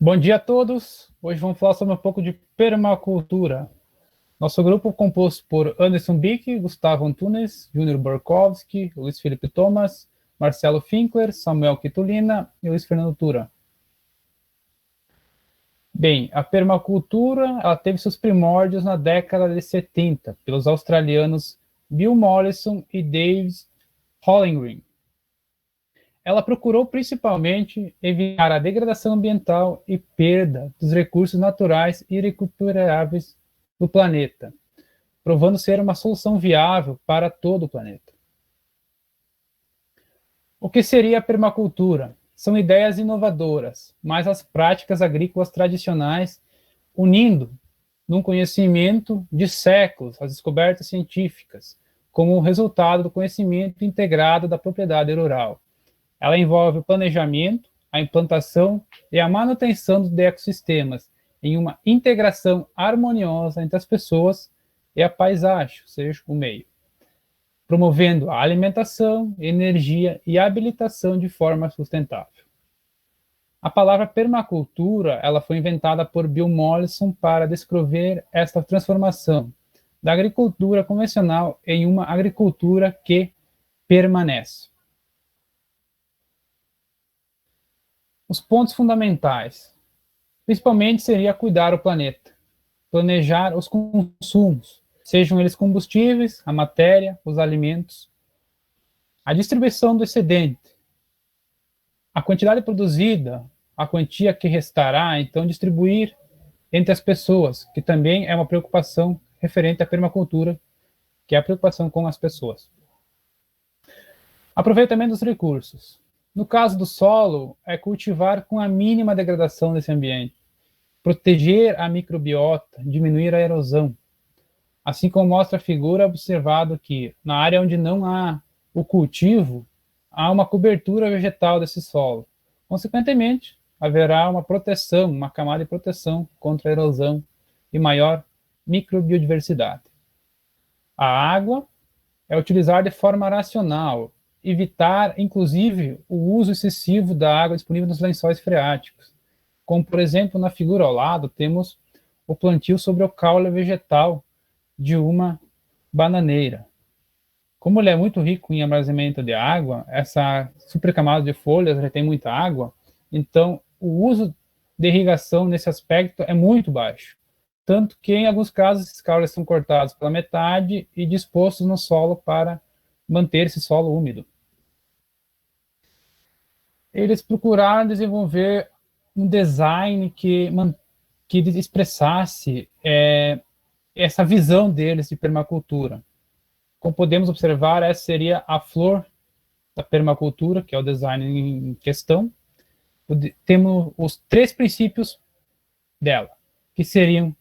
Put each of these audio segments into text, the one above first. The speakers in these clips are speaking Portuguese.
Bom dia a todos. Hoje vamos falar sobre um pouco de permacultura. Nosso grupo é composto por Anderson Bick, Gustavo Antunes, Júnior Borkowski, Luiz Felipe Thomas, Marcelo Finkler, Samuel Quitulina e Luiz Fernando Tura. Bem, a permacultura ela teve seus primórdios na década de 70 pelos australianos Bill Mollison e David Hollingring. Ela procurou principalmente evitar a degradação ambiental e perda dos recursos naturais e recuperáveis do planeta, provando ser uma solução viável para todo o planeta. O que seria a permacultura? São ideias inovadoras, mas as práticas agrícolas tradicionais, unindo num conhecimento de séculos as descobertas científicas, como resultado do conhecimento integrado da propriedade rural. Ela envolve o planejamento, a implantação e a manutenção de ecossistemas em uma integração harmoniosa entre as pessoas e a paisagem, ou seja, o meio, promovendo a alimentação, energia e habilitação de forma sustentável. A palavra permacultura ela foi inventada por Bill Mollison para descrever esta transformação da agricultura convencional em uma agricultura que permanece. Os pontos fundamentais, principalmente, seria cuidar o planeta, planejar os consumos, sejam eles combustíveis, a matéria, os alimentos, a distribuição do excedente, a quantidade produzida, a quantia que restará, então distribuir entre as pessoas, que também é uma preocupação referente à permacultura, que é a preocupação com as pessoas. Aproveitamento dos recursos. No caso do solo, é cultivar com a mínima degradação desse ambiente, proteger a microbiota, diminuir a erosão. Assim como mostra a figura, é observado que na área onde não há o cultivo, há uma cobertura vegetal desse solo. Consequentemente, haverá uma proteção, uma camada de proteção contra a erosão e maior microbiodiversidade. A água é utilizar de forma racional, evitar, inclusive, o uso excessivo da água disponível nos lençóis freáticos. Como, por exemplo, na figura ao lado, temos o plantio sobre o caule vegetal de uma bananeira. Como ele é muito rico em armazenamento de água, essa supercamada de folhas retém muita água, então o uso de irrigação nesse aspecto é muito baixo. Tanto que, em alguns casos, esses caules são cortados pela metade e dispostos no solo para manter esse solo úmido. Eles procuraram desenvolver um design que expressasse essa visão deles de permacultura. Como podemos observar, essa seria a flor da permacultura, que é o design em questão. Temos os 3 princípios dela, que seriam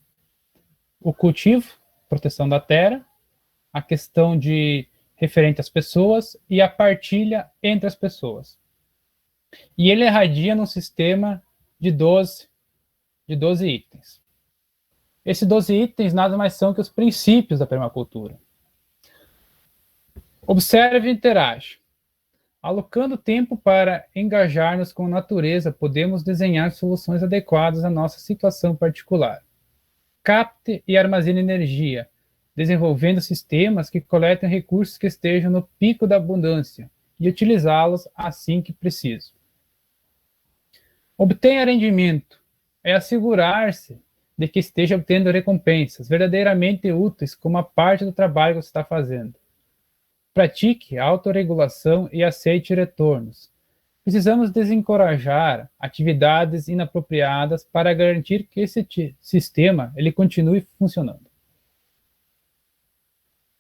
o cultivo, proteção da terra, a questão de referente às pessoas e a partilha entre as pessoas. E ele irradia num sistema de 12 itens. Esses 12 itens nada mais são que os princípios da permacultura. Observe e interage. Alocando tempo para engajar-nos com a natureza, podemos desenhar soluções adequadas à nossa situação particular. Capte e armazene energia, desenvolvendo sistemas que coletem recursos que estejam no pico da abundância e utilizá-los assim que preciso. Obtenha rendimento, é assegurar-se de que esteja obtendo recompensas verdadeiramente úteis como a parte do trabalho que você está fazendo. Pratique autorregulação e aceite retornos. Precisamos desencorajar atividades inapropriadas para garantir que esse sistema ele continue funcionando.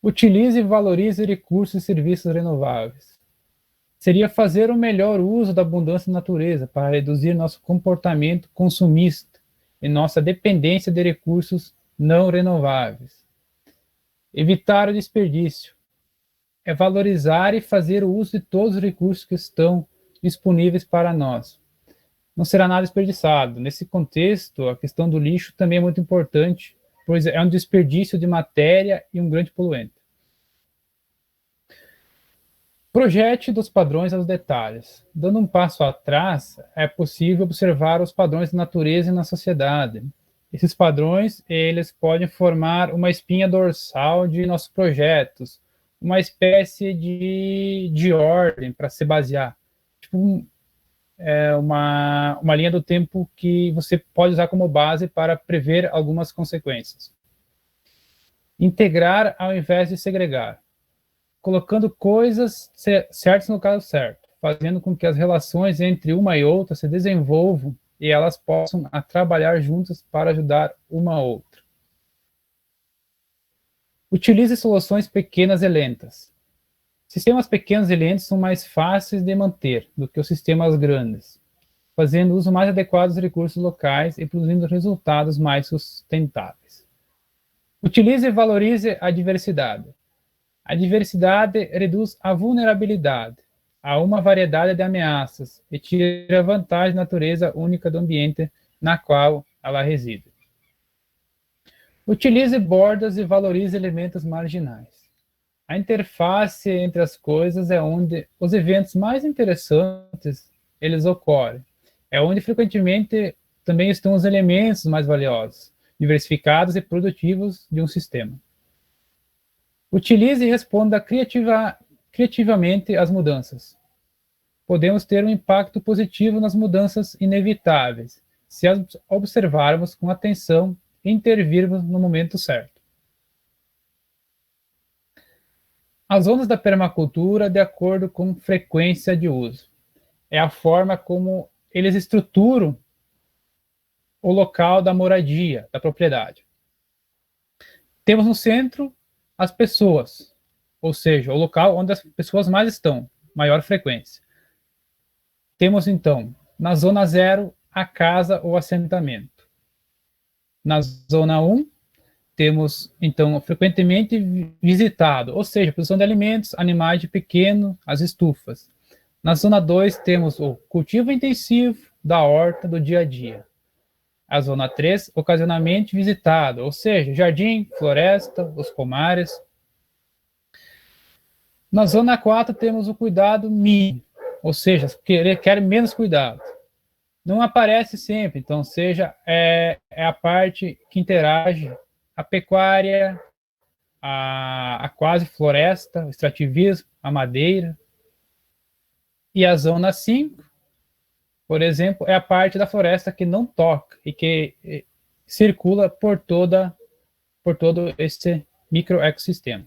Utilize e valorize recursos e serviços renováveis. Seria fazer o melhor uso da abundância da natureza para reduzir nosso comportamento consumista e nossa dependência de recursos não renováveis. Evitar o desperdício. É valorizar e fazer o uso de todos os recursos que estão disponíveis para nós. Não será nada desperdiçado. Nesse contexto, a questão do lixo também é muito importante, pois é um desperdício de matéria e um grande poluente. Projete dos padrões aos detalhes. Dando um passo atrás, é possível observar os padrões da natureza e na sociedade. Esses padrões, eles podem formar uma espinha dorsal de nossos projetos, uma espécie de ordem para se basear. Tipo, uma linha do tempo que você pode usar como base para prever algumas consequências. Integrar ao invés de segregar. Colocando coisas certas no lugar certo, fazendo com que as relações entre uma e outra se desenvolvam e elas possam trabalhar juntas para ajudar uma a outra. Utilize soluções pequenas e lentas. Sistemas pequenos e lentos são mais fáceis de manter do que os sistemas grandes, fazendo uso mais adequado dos recursos locais e produzindo resultados mais sustentáveis. Utilize e valorize a diversidade. A diversidade reduz a vulnerabilidade a uma variedade de ameaças e tira vantagem da natureza única do ambiente na qual ela reside. Utilize bordas e valorize elementos marginais. A interface entre as coisas é onde os eventos mais interessantes eles ocorrem. É onde frequentemente também estão os elementos mais valiosos, diversificados e produtivos de um sistema. Utilize e responda criativamente às mudanças. Podemos ter um impacto positivo nas mudanças inevitáveis, se as observarmos com atenção e intervirmos no momento certo. As zonas da permacultura de acordo com frequência de uso. É a forma como eles estruturam o local da moradia, da propriedade. Temos no centro as pessoas, ou seja, o local onde as pessoas mais estão, maior frequência. Temos, então, na zona 0, a casa ou assentamento. Na zona 1, temos, então, frequentemente visitado, ou seja, produção de alimentos, animais de pequeno, as estufas. Na zona 2, temos o cultivo intensivo da horta do dia a dia. A zona 3, ocasionalmente visitado, ou seja, jardim, floresta, os pomares. Na zona 4, temos o cuidado mínimo, ou seja, requer menos cuidado. Não aparece sempre, então, seja a parte que interage a pecuária, a quase floresta, o extrativismo, a madeira. E a zona 5, por exemplo, é a parte da floresta que não toca e que circula por todo esse microecossistema.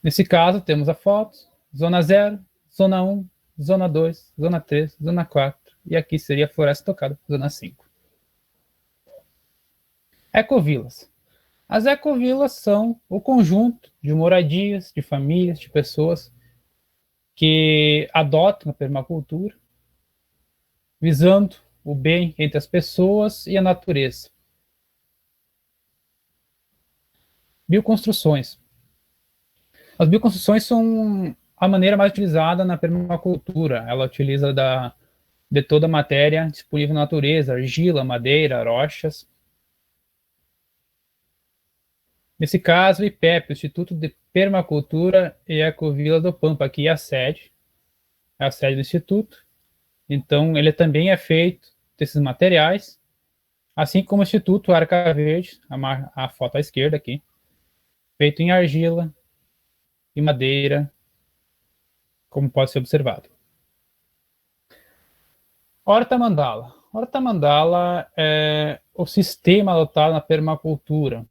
Nesse caso, temos a foto, zona 0, zona 1, zona 2, zona 3, zona 4, e aqui seria a floresta tocada, zona 5. Ecovilas. As ecovilas são o conjunto de moradias, de famílias, de pessoas que adotam a permacultura, visando o bem entre as pessoas e a natureza. Bioconstruções. As bioconstruções são a maneira mais utilizada na permacultura. Ela utiliza de toda a matéria disponível na natureza, argila, madeira, rochas. Nesse caso, o IPEP, o Instituto de Permacultura e Ecovila do Pampa, aqui é a sede do Instituto. Então, ele também é feito desses materiais, assim como o Instituto Arca Verde, a foto à esquerda aqui, feito em argila e madeira, como pode ser observado. Horta Mandala. Horta Mandala é o sistema adotado na permacultura.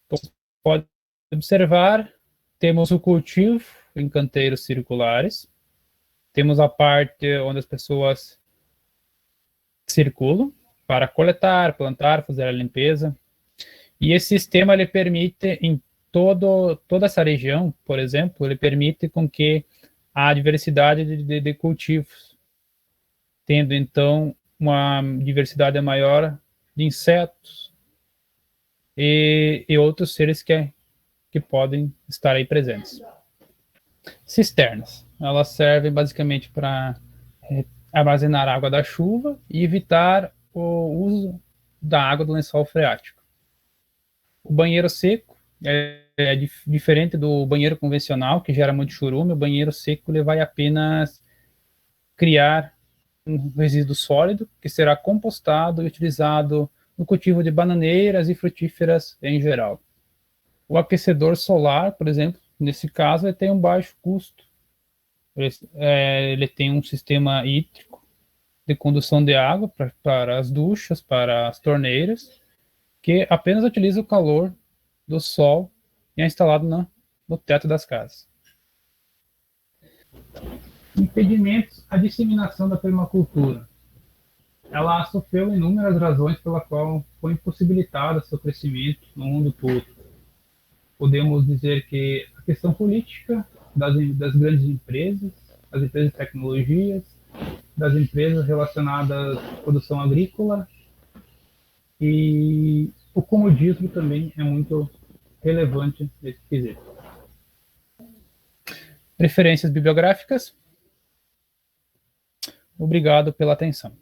Então, você pode observar, temos o cultivo em canteiros circulares, temos a parte onde as pessoas circulam para coletar, plantar, fazer a limpeza. E esse sistema ele permite em toda essa região, por exemplo, ele permite com que a diversidade de cultivos, tendo então uma diversidade maior de insetos e outros seres que podem estar aí presentes. Cisternas. Elas servem basicamente para armazenar água da chuva e evitar o uso da água do lençol freático. O banheiro seco é diferente do banheiro convencional, que gera muito churume, o banheiro seco ele vai apenas criar um resíduo sólido que será compostado e utilizado no cultivo de bananeiras e frutíferas em geral. O aquecedor solar, por exemplo, nesse caso, ele tem um baixo custo. Ele tem um sistema hídrico de condução de água para as duchas, para as torneiras, que apenas utiliza o calor do sol e é instalado no teto das casas. Impedimentos à disseminação da permacultura. Ela sofreu inúmeras razões pela qual foi impossibilitada seu crescimento no mundo todo. Podemos dizer que a questão política das grandes empresas, as empresas de tecnologias, das empresas relacionadas à produção agrícola, e o comodismo também é muito relevante nesse quesito. Referências bibliográficas. Obrigado pela atenção.